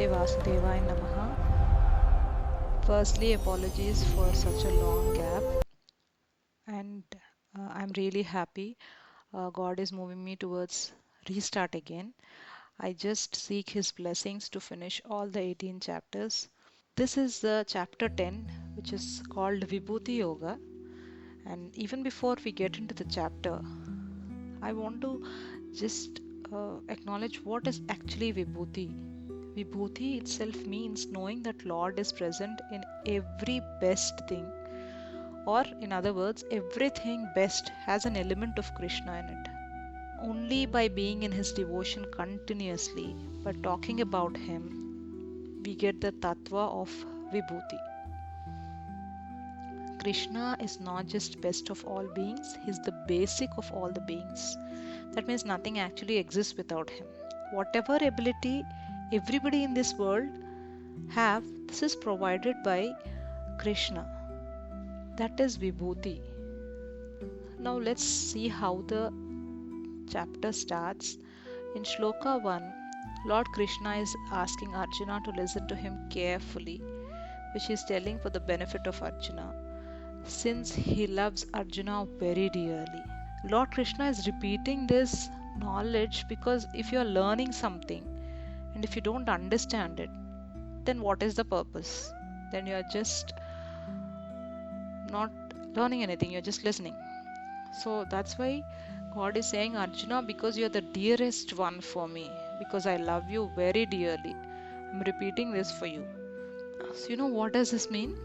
Namaste Vasudevaya Namaha. Firstly, apologies for such a long gap, and I'm really happy. God is moving me towards restart again. I just seek His blessings to finish all the 18 chapters. This is chapter 10, which is called Vibhuti Yoga. And even before we get into the chapter, I want to just acknowledge what is actually Vibhuti. Vibhuti itself means knowing that Lord is present in every best thing, or in other words, everything best has an element of Krishna in it. Only by being in His devotion continuously, by talking about Him, we get the tattva of Vibhuti. Krishna is not just best of all beings, He's the basic of all the beings. That means nothing actually exists without Him. Whatever ability everybody in this world have, this is provided by Krishna. That is Vibhuti. Now let's see how the chapter starts. In Shloka 1, Lord Krishna is asking Arjuna to listen to him carefully, which he is telling for the benefit of Arjuna, since he loves Arjuna very dearly. Lord Krishna is repeating this knowledge because if you are learning something and if you don't understand it, then what is the purpose? Then you are just not learning anything, you're just listening. So that's why God is saying, Arjuna, because you're the dearest one for me, because I love you very dearly, I'm repeating this for you. So, you know, what does this mean?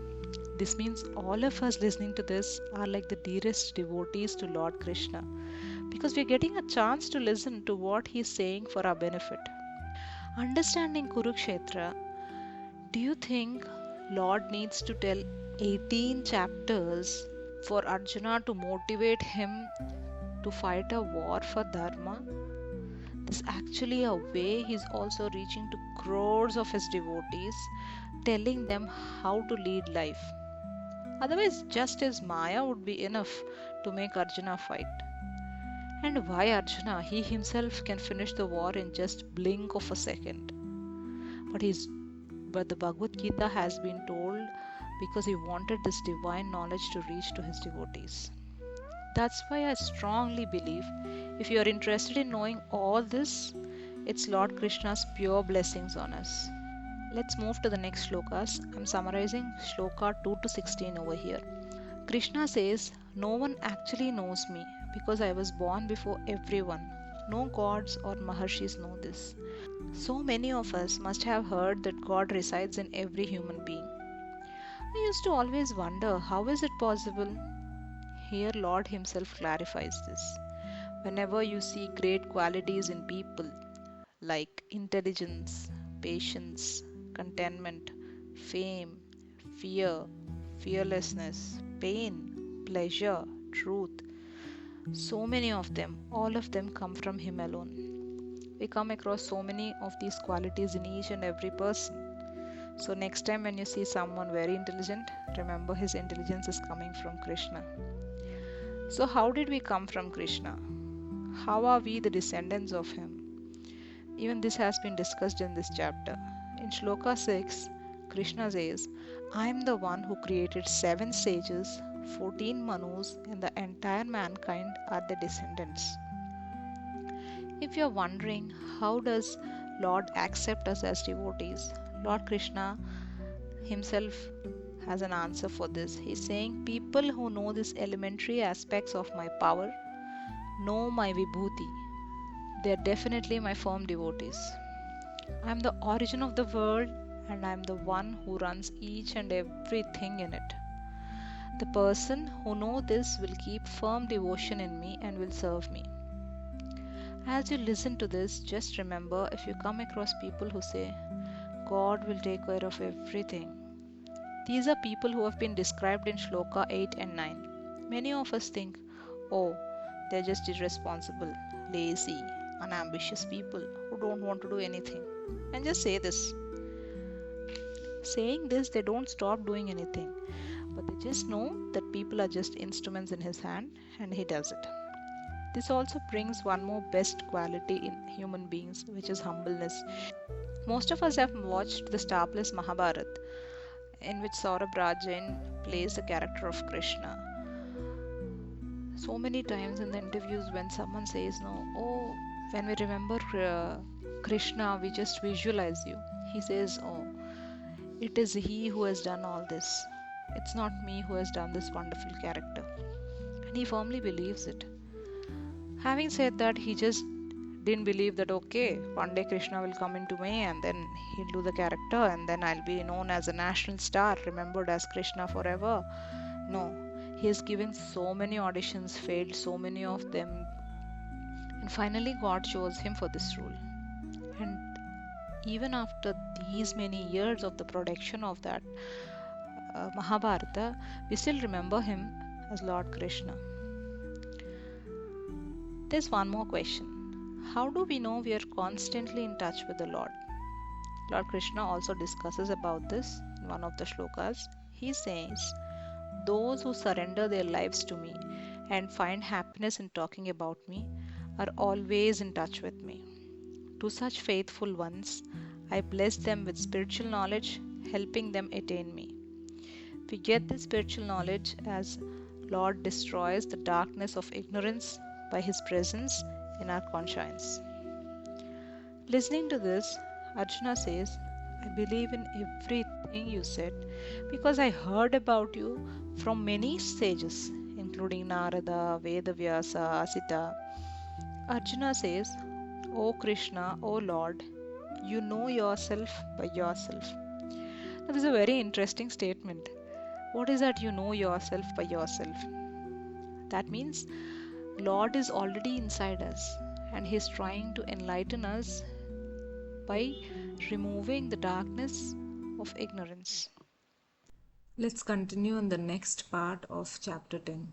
This means all of us listening to this are like the dearest devotees to Lord Krishna, because we're getting a chance to listen to what he's saying for our benefit. Understanding Kurukshetra, do you think Lord needs to tell 18 chapters for Arjuna to motivate him to fight a war for Dharma? This is actually a way he's also reaching to crores of his devotees, telling them how to lead life. Otherwise, just his Maya would be enough to make Arjuna fight. And why Arjuna? He himself can finish the war in just blink of a second. But the Bhagavad Gita has been told because he wanted this divine knowledge to reach to his devotees. That's why I strongly believe if you are interested in knowing all this, it's Lord Krishna's pure blessings on us. Let's move to the next shlokas. I'm summarizing shloka 2 to 16 over here. Krishna says, no one actually knows me because I was born before everyone. No gods or maharshis know this. So many of us must have heard that God resides in every human being. I used to always wonder, how is it possible? Here Lord himself clarifies this. Whenever you see great qualities in people like intelligence, patience, contentment, fame, fear, fearlessness, pain, pleasure, truth, so many of them, all of them come from Him alone. We come across so many of these qualities in each and every person. So next time when you see someone very intelligent, remember his intelligence is coming from Krishna. So how did we come from Krishna? How are we the descendants of him? Even this has been discussed in this chapter. In Shloka 6, Krishna says, I am the one who created 7 sages, 14 Manus, and the entire mankind are the descendants. If you are wondering, how does Lord accept us as devotees? Lord Krishna himself has an answer for this. He's saying, people who know these elementary aspects of my power know my vibhuti. They are definitely my firm devotees. I am the origin of the world and I am the one who runs each and everything in it. The person who knows this will keep firm devotion in me and will serve me. As you listen to this, just remember, if you come across people who say, God will take care of everything, these are people who have been described in Shloka 8 and 9. Many of us think, oh, they're just irresponsible, lazy, unambitious people who don't want to do anything. And just say this. Saying this, they don't stop doing anything, but they just know that people are just instruments in His hand and He does it. This also brings one more best quality in human beings, which is humbleness. Most of us have watched the Star Plus Mahabharat, in which Saurabh Rajan plays the character of Krishna. So many times in the interviews, when someone says, "No, oh, when we remember Krishna, we just visualize you," he says, "Oh, it is he who has done all this. It's not me who has done this wonderful character." And he firmly believes it. Having said that, he just didn't believe that, okay, one day Krishna will come into me and then he'll do the character and then I'll be known as a national star, remembered as Krishna forever. No, he has given so many auditions, failed so many of them, and finally God chose him for this role. And even after these many years of the production of that Mahabharata, we still remember him as Lord Krishna. There's one more question. How do we know we are constantly in touch with the Lord? Lord Krishna also discusses about this in one of the shlokas. He says, "Those who surrender their lives to me and find happiness in talking about me are always in touch with me. To such faithful ones, I bless them with spiritual knowledge, helping them attain me." We get this spiritual knowledge as Lord destroys the darkness of ignorance by his presence in our conscience. Listening to this, Arjuna says, "I believe in everything you said because I heard about you from many sages, including Narada, Vedavyasa, Asita." Arjuna says, "O Krishna, O Lord, you know yourself by yourself." Now, this is a very interesting statement. What is that you know yourself by yourself? That means Lord is already inside us and He is trying to enlighten us by removing the darkness of ignorance. Let's continue in the next part of chapter 10.